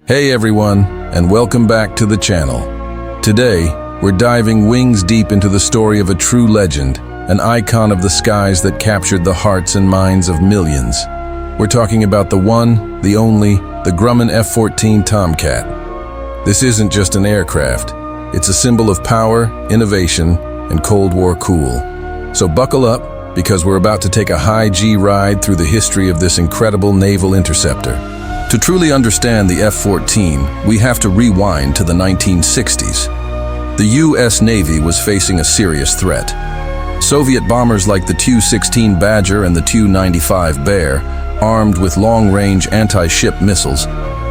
Hey everyone, and welcome back to the channel. Today, we're diving wings deep into the story of a true legend, an icon of the skies that captured the hearts and minds of millions. We're talking about the one, the only, the Grumman F-14 Tomcat. This isn't just an aircraft. It's a symbol of power, innovation, and Cold War cool. So buckle up, because we're about to take a high-G ride through the history of this incredible naval interceptor. To truly understand the F-14, we have to rewind to the 1960s. The U.S. Navy was facing a serious threat. Soviet bombers like the Tu-16 Badger and the Tu-95 Bear, armed with long-range anti-ship missiles,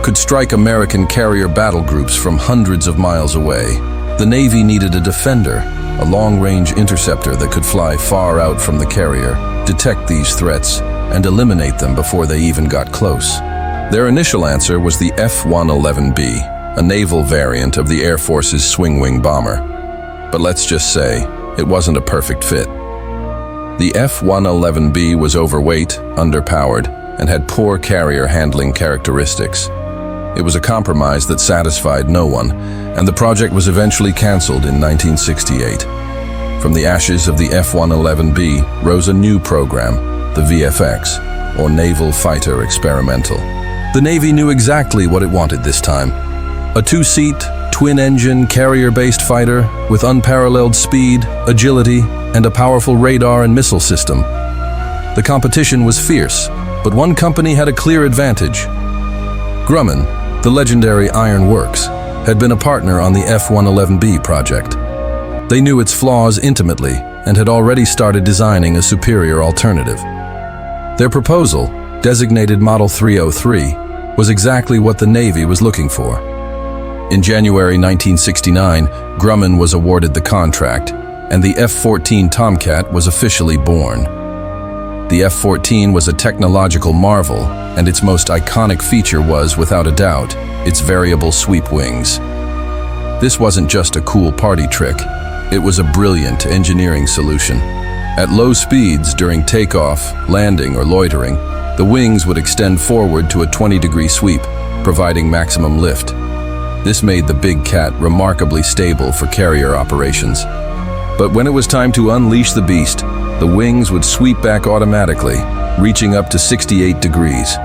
could strike American carrier battle groups from hundreds of miles away. The Navy needed a defender, a long-range interceptor that could fly far out from the carrier, detect these threats, and eliminate them before they even got close. Their initial answer was the F-111B, a naval variant of the Air Force's swing-wing bomber. But let's just say, it wasn't a perfect fit. The F-111B was overweight, underpowered, and had poor carrier handling characteristics. It was a compromise that satisfied no one, and the project was eventually canceled in 1968. From the ashes of the F-111B rose a new program, the VFX, or Naval Fighter Experimental. The Navy knew exactly what it wanted this time. A two-seat, twin-engine, carrier-based fighter with unparalleled speed, agility, and a powerful radar and missile system. The competition was fierce, but one company had a clear advantage. Grumman, the legendary Iron Works, had been a partner on the F-111B project. They knew its flaws intimately and had already started designing a superior alternative. Their proposal, designated Model 303, was exactly what the Navy was looking for. In January 1969, Grumman was awarded the contract, and the F-14 Tomcat was officially born. The F-14 was a technological marvel, and its most iconic feature was, without a doubt, its variable sweep wings. This wasn't just a cool party trick, it was a brilliant engineering solution. At low speeds during takeoff, landing, or loitering, the wings would extend forward to a 20-degree sweep, providing maximum lift. This made the big cat remarkably stable for carrier operations. But when it was time to unleash the beast, the wings would sweep back automatically, reaching up to 68 degrees.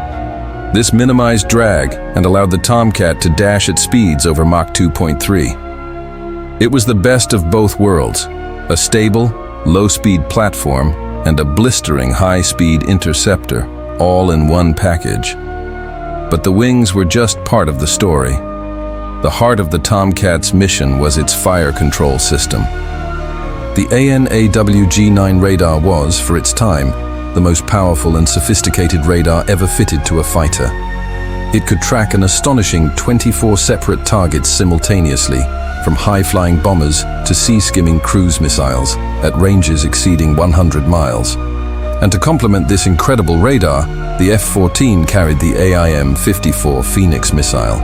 This minimized drag and allowed the Tomcat to dash at speeds over Mach 2.3. It was the best of both worlds, a stable, low-speed platform and a blistering high-speed interceptor, all in one package. But the wings were just part of the story. The heart of the Tomcat's mission was its fire control system. The ANAWG-9 radar was, for its time, the most powerful and sophisticated radar ever fitted to a fighter. It could track an astonishing 24 separate targets simultaneously, from high-flying bombers to sea-skimming cruise missiles at ranges exceeding 100 miles. And to complement this incredible radar, the F-14 carried the AIM-54 Phoenix missile.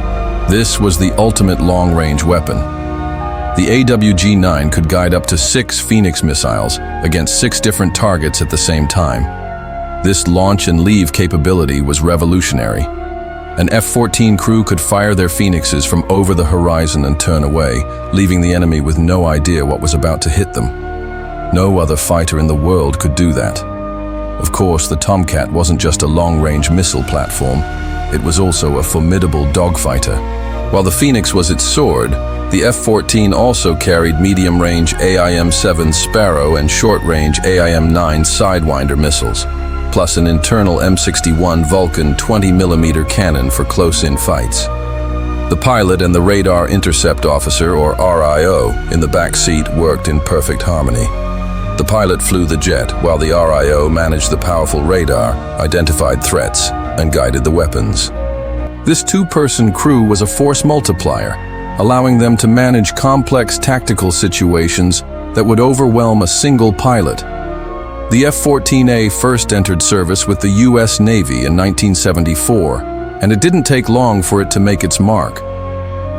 This was the ultimate long-range weapon. The AWG-9 could guide up to 6 Phoenix missiles against 6 different targets at the same time. This launch and leave capability was revolutionary. An F-14 crew could fire their Phoenixes from over the horizon and turn away, leaving the enemy with no idea what was about to hit them. No other fighter in the world could do that. Of course, the Tomcat wasn't just a long-range missile platform, it was also a formidable dogfighter. While the Phoenix was its sword, the F-14 also carried medium-range AIM-7 Sparrow and short-range AIM-9 Sidewinder missiles, plus an internal M61 Vulcan 20mm cannon for close-in fights. The pilot and the radar intercept officer, or RIO, in the back seat worked in perfect harmony. The pilot flew the jet, while the RIO managed the powerful radar, identified threats, and guided the weapons. This two-person crew was a force multiplier, allowing them to manage complex tactical situations that would overwhelm a single pilot. The F-14A first entered service with the U.S. Navy in 1974, and it didn't take long for it to make its mark.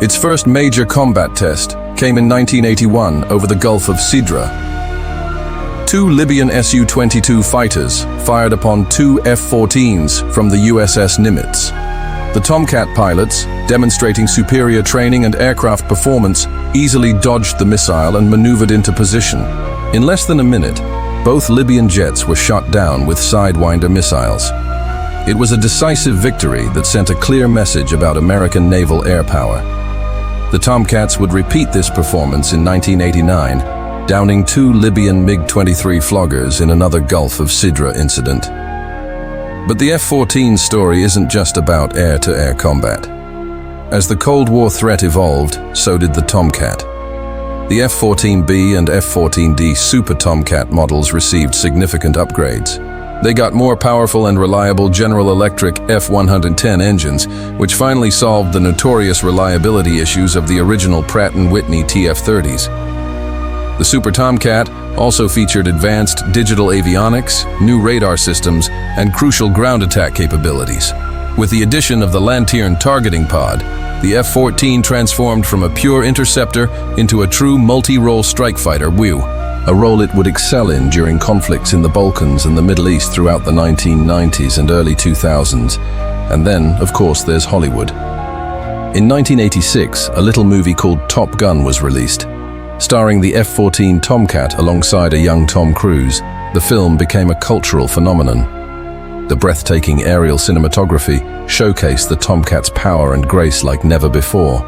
Its first major combat test came in 1981 over the Gulf of Sidra. 2 Libyan Su-22 fighters fired upon 2 F-14s from the USS Nimitz. The Tomcat pilots, demonstrating superior training and aircraft performance, easily dodged the missile and maneuvered into position. In less than a minute, both Libyan jets were shot down with Sidewinder missiles. It was a decisive victory that sent a clear message about American naval air power. The Tomcats would repeat this performance in 1989, downing 2 Libyan MiG-23 floggers in another Gulf of Sidra incident. But the F-14 story isn't just about air-to-air combat. As the Cold War threat evolved, so did the Tomcat. The F-14B and F-14D Super Tomcat models received significant upgrades. They got more powerful and reliable General Electric F-110 engines, which finally solved the notorious reliability issues of the original Pratt & Whitney TF-30s. The Super Tomcat also featured advanced digital avionics, new radar systems, and crucial ground attack capabilities. With the addition of the Lantern targeting pod, the F-14 transformed from a pure interceptor into a true multi-role strike fighter, a role it would excel in during conflicts in the Balkans and the Middle East throughout the 1990s and early 2000s. And then, of course, there's Hollywood. In 1986, a little movie called Top Gun was released. Starring the F-14 Tomcat alongside a young Tom Cruise, the film became a cultural phenomenon. The breathtaking aerial cinematography showcased the Tomcat's power and grace like never before.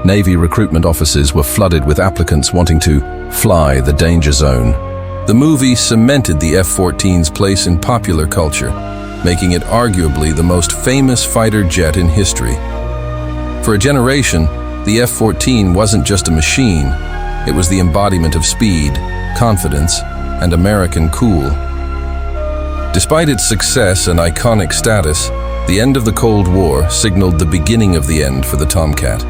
Navy recruitment offices were flooded with applicants wanting to fly the danger zone. The movie cemented the F-14's place in popular culture, making it arguably the most famous fighter jet in history. For a generation, the F-14 wasn't just a machine. It was the embodiment of speed, confidence, and American cool. Despite its success and iconic status, the end of the Cold War signaled the beginning of the end for the Tomcat.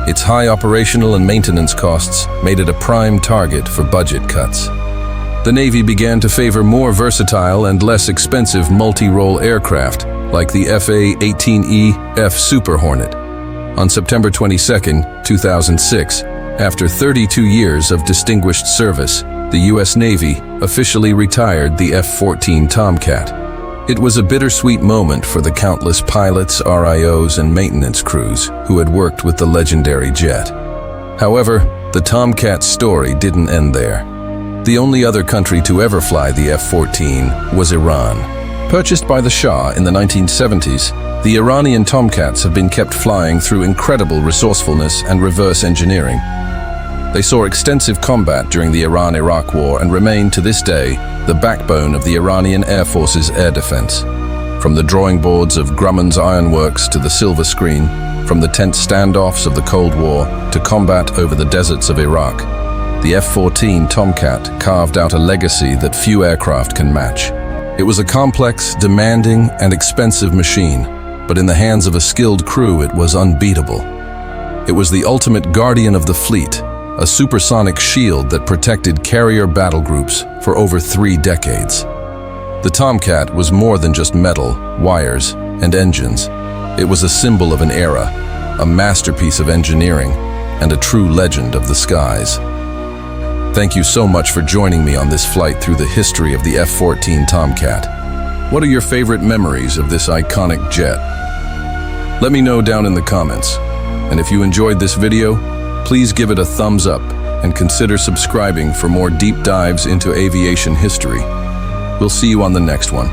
Its high operational and maintenance costs made it a prime target for budget cuts. The Navy began to favor more versatile and less expensive multi-role aircraft, like the F/A-18E F Super Hornet. On September 22, 2006, after 32 years of distinguished service, the U.S. Navy officially retired the F-14 Tomcat. It was a bittersweet moment for the countless pilots, RIOs, and maintenance crews who had worked with the legendary jet. However, the Tomcat's story didn't end there. The only other country to ever fly the F-14 was Iran. Purchased by the Shah in the 1970s, the Iranian Tomcats have been kept flying through incredible resourcefulness and reverse engineering. They saw extensive combat during the Iran-Iraq War and remain to this day the backbone of the Iranian Air Force's air defense. From the drawing boards of Grumman's ironworks to the silver screen, from the tense standoffs of the Cold War to combat over the deserts of Iraq, the F-14 Tomcat carved out a legacy that few aircraft can match. It was a complex, demanding, and expensive machine, but in the hands of a skilled crew, it was unbeatable. It was the ultimate guardian of the fleet, a supersonic shield that protected carrier battle groups for over 3 decades. The Tomcat was more than just metal, wires, and engines. It was a symbol of an era, a masterpiece of engineering, and a true legend of the skies. Thank you so much for joining me on this flight through the history of the F-14 Tomcat. What are your favorite memories of this iconic jet? Let me know down in the comments. And if you enjoyed this video, please give it a thumbs up and consider subscribing for more deep dives into aviation history. We'll see you on the next one.